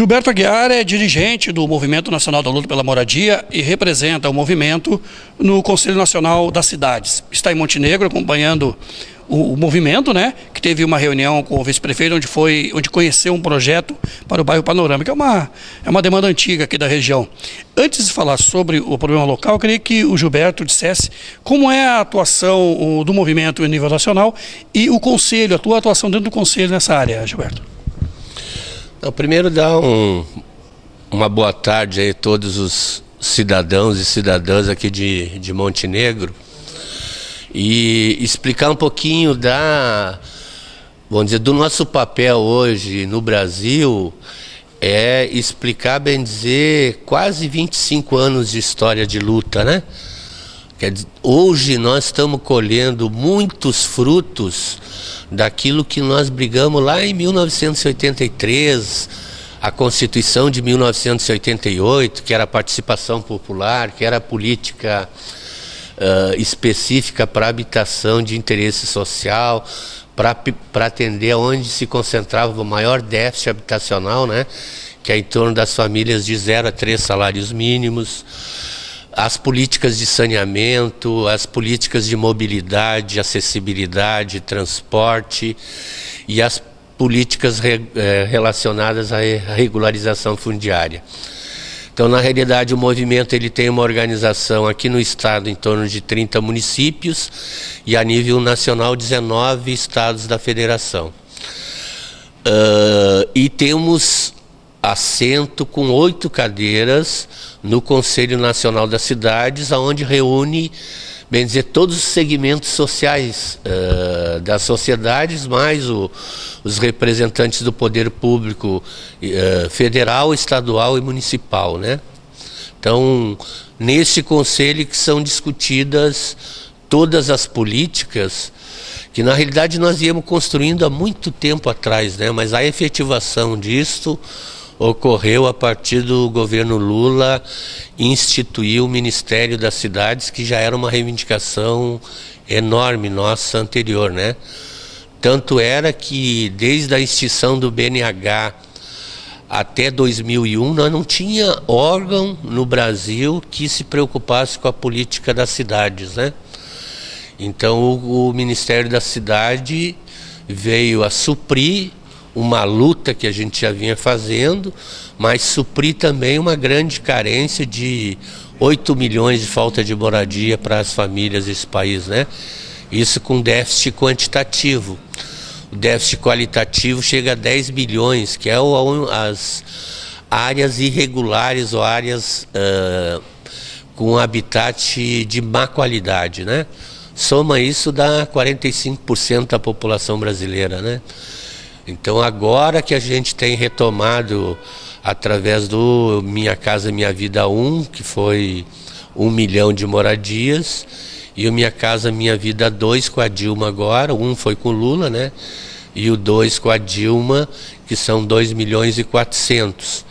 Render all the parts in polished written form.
Gilberto Aguiar é dirigente do Movimento Nacional da Luta pela Moradia e representa o movimento no Conselho Nacional das Cidades. Está em Montenegro acompanhando o movimento, né? Que teve uma reunião com o vice-prefeito onde conheceu um projeto para o bairro Panorama, que é uma demanda antiga aqui da região. Antes de falar sobre o problema local, eu queria que o Gilberto dissesse como é a atuação do movimento em nível nacional e o Conselho, a tua atuação dentro do Conselho nessa área, Gilberto. Primeiro dar uma boa tarde aí a todos os cidadãos e cidadãs aqui de Montenegro e explicar um pouquinho vamos dizer, do nosso papel hoje no Brasil, explicar, bem dizer, quase 25 anos de história de luta, né? Quer dizer, hoje nós estamos colhendo muitos frutos daquilo que nós brigamos lá em 1983, a Constituição de 1988, que era a participação popular, que era a política específica para habitação de interesse social, para atender onde se concentrava o maior déficit habitacional, né? Que é em torno das famílias de 0 a 3 salários mínimos. As políticas de saneamento, as políticas de mobilidade, acessibilidade, transporte e as políticas relacionadas à regularização fundiária. Então, na realidade, o movimento ele tem uma organização aqui no estado em torno de 30 municípios e a nível nacional 19 estados da federação. E temos assento com 8 cadeiras no Conselho Nacional das Cidades, onde reúne, bem dizer, todos os segmentos sociais das sociedades, mais os representantes do poder público federal, estadual e municipal, né? Então, neste conselho que são discutidas todas as políticas que na realidade nós íamos construindo há muito tempo atrás, né? Mas a efetivação disto ocorreu a partir do governo Lula instituir o Ministério das Cidades, que já era uma reivindicação enorme nossa anterior, né? Tanto era que desde a extinção do BNH até 2001 nós não tinha órgão no Brasil que se preocupasse com a política das cidades, né? Então o Ministério da Cidade veio a suprir uma luta que a gente já vinha fazendo, mas suprir também uma grande carência de 8 milhões de falta de moradia para as famílias desse país, né? Isso com déficit quantitativo. O déficit qualitativo chega a 10 bilhões, que é as áreas irregulares ou áreas com habitat de má qualidade, né? Soma isso, dá 45% da população brasileira, né? Então agora que a gente tem retomado através do Minha Casa Minha Vida 1, que foi 1 milhão de moradias, e o Minha Casa Minha Vida 2 com a Dilma agora, 1 foi com o Lula, né? E o 2 com a Dilma, que são 2 milhões e 400.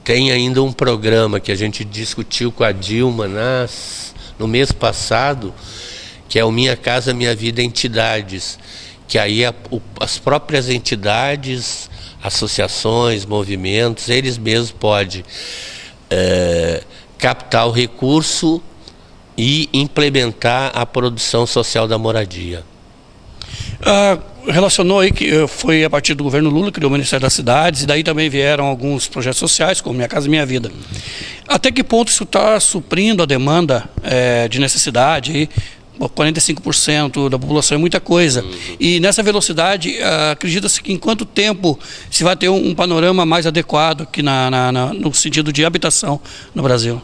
Tem ainda um programa que a gente discutiu com a Dilma no mês passado, que é o Minha Casa Minha Vida Entidades, que aí as próprias entidades, associações, movimentos, eles mesmos podem captar o recurso e implementar a produção social da moradia. Relacionou aí que foi a partir do governo Lula, criou o Ministério das Cidades, e daí também vieram alguns projetos sociais, como Minha Casa Minha Vida. Até que ponto isso está suprindo a demanda de necessidade aí? 45% da população é muita coisa. E nessa velocidade, acredita-se que em quanto tempo se vai ter um panorama mais adequado aqui no sentido de habitação no Brasil?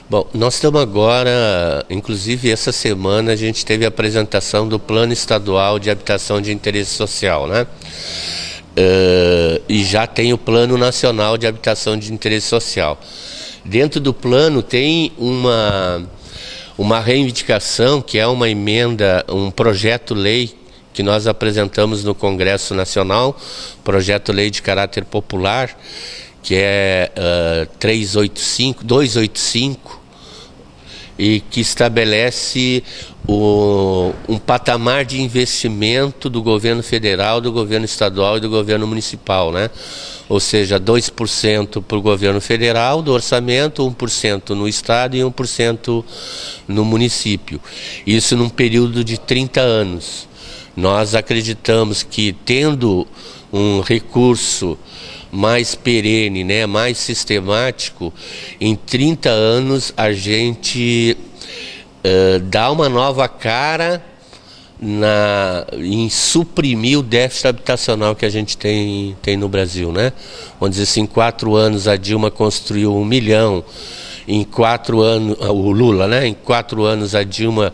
Bom, nós estamos agora, inclusive essa semana a gente teve a apresentação do Plano Estadual de Habitação de Interesse Social, né? E já tem o Plano Nacional de Habitação de Interesse Social. Dentro do plano tem uma reivindicação, que é uma emenda, um projeto-lei que nós apresentamos no Congresso Nacional, projeto-lei de caráter popular, que é 285. e que estabelece um patamar de investimento do governo federal, do governo estadual e do governo municipal, né? Ou seja, 2% para o governo federal do orçamento, 1% no estado e 1% no município. Isso num período de 30 anos. Nós acreditamos que, tendo um recurso mais perene, né, mais sistemático, em 30 anos a gente dá uma nova cara em suprimir o déficit habitacional que a gente tem no Brasil, né? Vamos dizer assim, em 4 anos a Dilma construiu 1 milhão, em 4 anos, o Lula, né? Em 4 anos a Dilma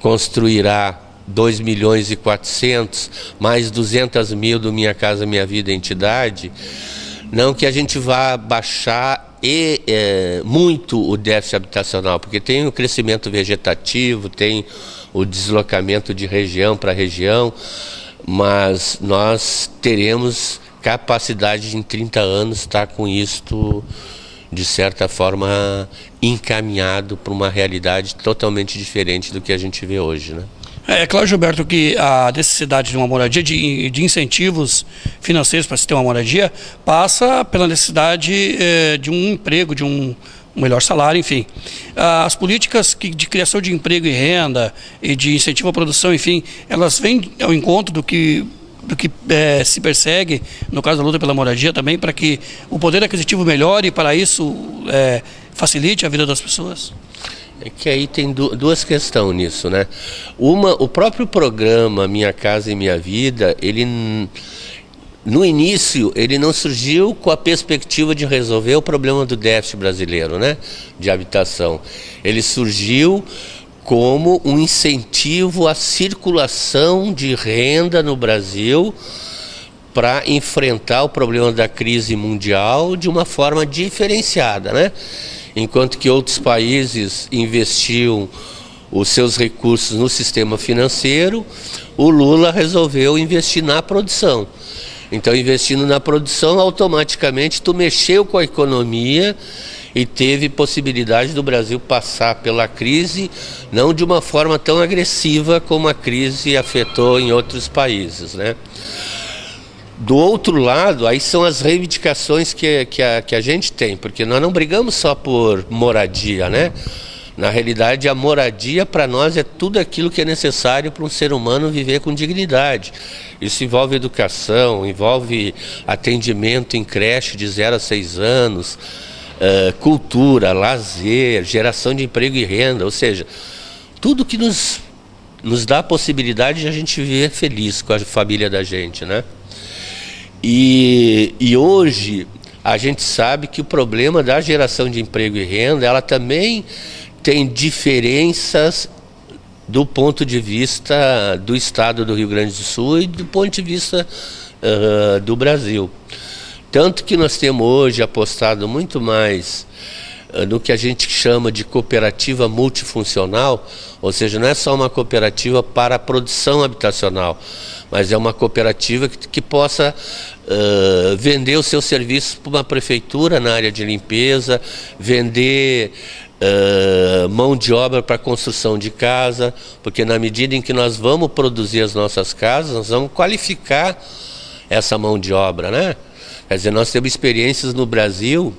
construirá 2 milhões e 400, mais 200 mil do Minha Casa Minha Vida entidade. Não que a gente vá baixar muito o déficit habitacional, porque tem o crescimento vegetativo, tem o deslocamento de região para região, mas nós teremos capacidade de, em 30 anos, estar com isto, de certa forma, encaminhado para uma realidade totalmente diferente do que a gente vê hoje, né? É claro, Gilberto, que a necessidade de uma moradia, de incentivos financeiros para se ter uma moradia, passa pela necessidade de um emprego, de um melhor salário, enfim. As políticas de criação de emprego e renda e de incentivo à produção, enfim, elas vêm ao encontro do que se persegue, no caso da luta pela moradia também, para que o poder aquisitivo melhore e para isso facilite a vida das pessoas? É que aí tem duas questões nisso, né? O próprio programa Minha Casa e Minha Vida, ele no início ele não surgiu com a perspectiva de resolver o problema do déficit brasileiro, né? De habitação. Ele surgiu como um incentivo à circulação de renda no Brasil para enfrentar o problema da crise mundial de uma forma diferenciada, né? Enquanto que outros países investiam os seus recursos no sistema financeiro, o Lula resolveu investir na produção. Então, investindo na produção, automaticamente tu mexeu com a economia e teve possibilidade do Brasil passar pela crise, não de uma forma tão agressiva como a crise afetou em outros países, né? Do outro lado, aí são as reivindicações que a gente tem, porque nós não brigamos só por moradia, né? Na realidade, a moradia para nós é tudo aquilo que é necessário para um ser humano viver com dignidade. Isso envolve educação, envolve atendimento em creche de 0 a 6 anos, cultura, lazer, geração de emprego e renda, ou seja, tudo que nos dá a possibilidade de a gente viver feliz com a família da gente, né? E hoje a gente sabe que o problema da geração de emprego e renda, ela também tem diferenças do ponto de vista do estado do Rio Grande do Sul e do ponto de vista do Brasil. Tanto que nós temos hoje apostado muito mais no que a gente chama de cooperativa multifuncional, ou seja, não é só uma cooperativa para a produção habitacional, mas é uma cooperativa que possa vender os seus serviços para uma prefeitura na área de limpeza, vender mão de obra para construção de casa, porque na medida em que nós vamos produzir as nossas casas, nós vamos qualificar essa mão de obra, né? Quer dizer, nós temos experiências no Brasil,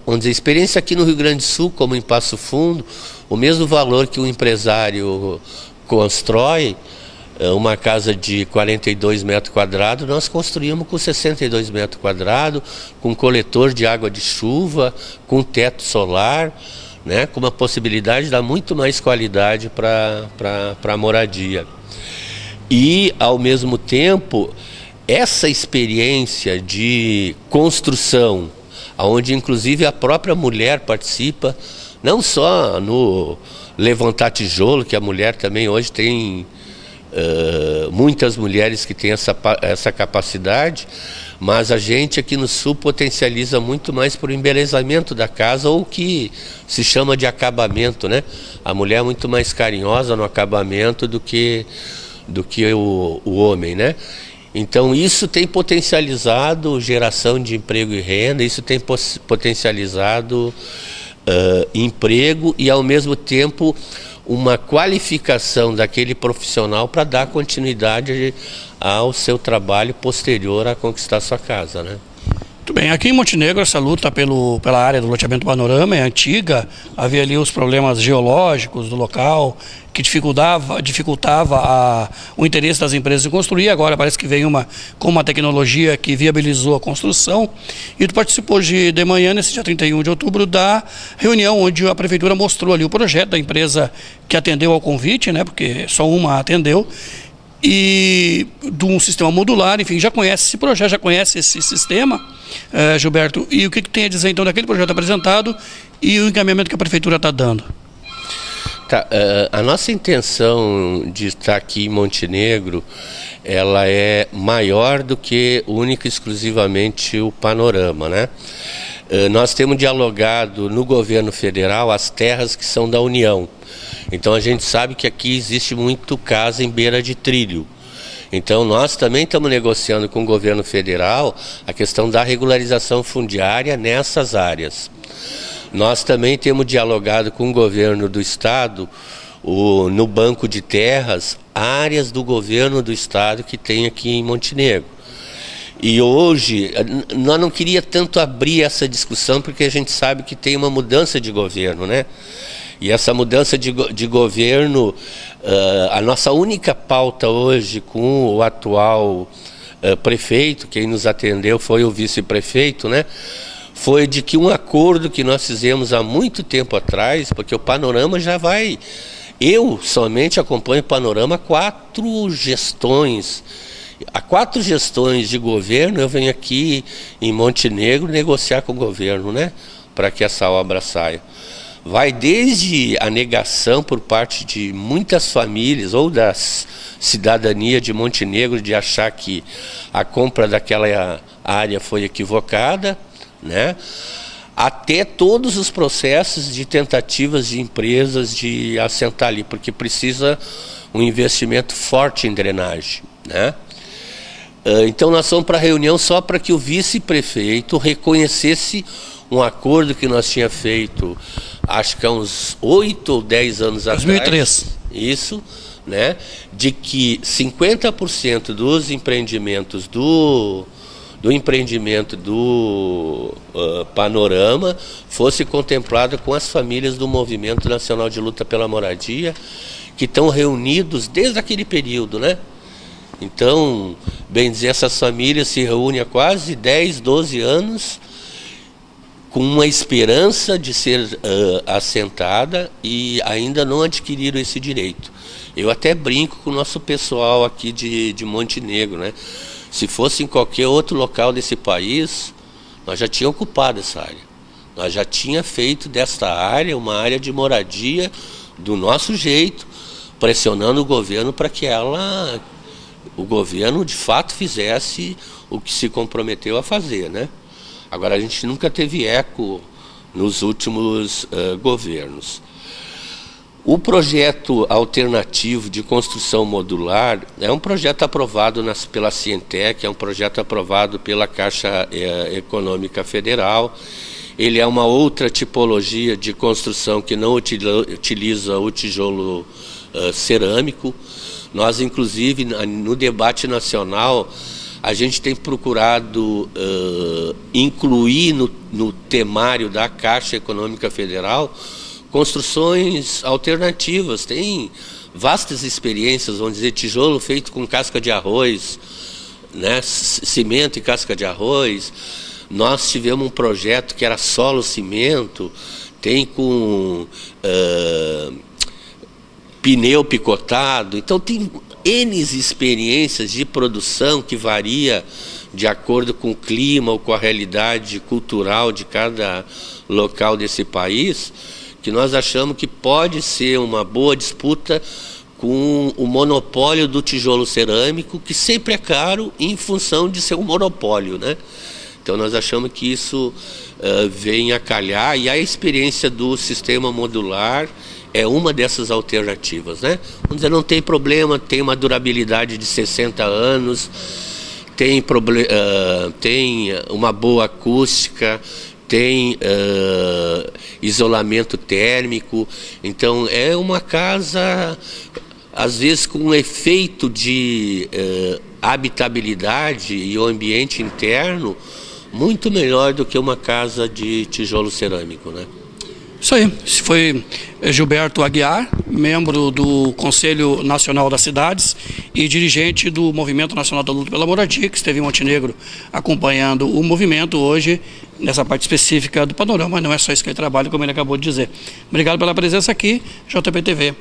vamos dizer, experiência aqui no Rio Grande do Sul, como em Passo Fundo, o mesmo valor que o empresário constrói uma casa de 42 metros quadrados, nós construímos com 62 metros quadrados, com coletor de água de chuva, com teto solar, né, com uma possibilidade de dar muito mais qualidade para a moradia. E, ao mesmo tempo, essa experiência de construção, onde inclusive a própria mulher participa, não só no levantar tijolo, que a mulher também hoje tem muitas mulheres que têm essa capacidade, mas a gente aqui no Sul potencializa muito mais por embelezamento da casa, ou o que se chama de acabamento, né? A mulher é muito mais carinhosa no acabamento do que o homem, né? Então isso tem potencializado geração de emprego e renda, isso tem potencializado emprego e, ao mesmo tempo, uma qualificação daquele profissional para dar continuidade ao seu trabalho posterior a conquistar sua casa, né? Muito bem, aqui em Montenegro essa luta pela área do loteamento Panorama é antiga, havia ali os problemas geológicos do local, que dificultava o interesse das empresas em construir. Agora parece que vem com uma tecnologia que viabilizou a construção. E tu participou de manhã, nesse dia 31 de outubro, da reunião onde a prefeitura mostrou ali o projeto da empresa que atendeu ao convite, né, porque só uma atendeu, e de um sistema modular. Enfim, já conhece esse projeto, já conhece esse sistema, Gilberto, e o que tem a dizer então daquele projeto apresentado e o encaminhamento que a prefeitura está dando? Tá, a nossa intenção de estar aqui em Montenegro, ela é maior do que única e exclusivamente o Panorama, né? Nós temos dialogado no governo federal as terras que são da União. Então a gente sabe que aqui existe muito casa em beira de trilho. Então nós também estamos negociando com o governo federal a questão da regularização fundiária nessas áreas. Nós também temos dialogado com o governo do estado, no banco de terras, áreas do governo do estado que tem aqui em Montenegro. E hoje, nós não queríamos tanto abrir essa discussão porque a gente sabe que tem uma mudança de governo, né? E essa mudança de governo, a nossa única pauta hoje com o atual prefeito, quem nos atendeu foi o vice-prefeito, né? Foi de que um acordo que nós fizemos há muito tempo atrás, porque o Panorama já vai... Eu somente acompanho o Panorama há 4 gestões. Há 4 gestões de governo eu venho aqui em Montenegro negociar com o governo, né? Para que essa obra saia. Vai desde a negação por parte de muitas famílias ou da cidadania de Montenegro de achar que a compra daquela área foi equivocada, né? Até todos os processos de tentativas de empresas de assentar ali, porque precisa um investimento forte em drenagem, né? Então nós fomos para a reunião só para que o vice-prefeito reconhecesse um acordo que nós tínhamos feito, acho que há uns 8 ou 10 anos 2003. Atrás. Isso, né? De que 50% dos empreendimentos do empreendimento do Panorama fosse contemplado com as famílias do Movimento Nacional de Luta pela Moradia, que estão reunidos desde aquele período, né? Então, bem dizer, essas famílias se reúnem há quase 10, 12 anos com uma esperança de ser assentada e ainda não adquiriram esse direito. Eu até brinco com o nosso pessoal aqui de Montenegro, né? Se fosse em qualquer outro local desse país, nós já tínhamos ocupado essa área. Nós já tínhamos feito desta área uma área de moradia do nosso jeito, pressionando o governo para que o governo de fato fizesse o que se comprometeu a fazer, né? Agora a gente nunca teve eco nos últimos governos. O projeto alternativo de construção modular é um projeto aprovado pela Cientec, é um projeto aprovado pela Caixa Econômica Federal. Ele é uma outra tipologia de construção que não utiliza o tijolo cerâmico. Nós, inclusive, no debate nacional, a gente tem procurado incluir no temário da Caixa Econômica Federal construções alternativas. Tem vastas experiências, vamos dizer, tijolo feito com casca de arroz, né, cimento e casca de arroz. Nós tivemos um projeto que era solo cimento, tem com pneu picotado. Então tem N experiências de produção que varia de acordo com o clima ou com a realidade cultural de cada local desse país, que nós achamos que pode ser uma boa disputa com o monopólio do tijolo cerâmico, que sempre é caro em função de ser um monopólio, né? Então nós achamos que isso vem a calhar, e a experiência do sistema modular é uma dessas alternativas, né? Vamos dizer, não tem problema, tem uma durabilidade de 60 anos, tem uma boa acústica, tem isolamento térmico. Então é uma casa, às vezes, com um efeito de habitabilidade e o ambiente interno muito melhor do que uma casa de tijolo cerâmico, né? Isso aí. Esse foi Gilberto Aguiar, membro do Conselho Nacional das Cidades e dirigente do Movimento Nacional da Luta pela Moradia, que esteve em Montenegro acompanhando o movimento hoje, nessa parte específica do panorama. Não é só isso que ele trabalha, como ele acabou de dizer. Obrigado pela presença aqui, JPTV.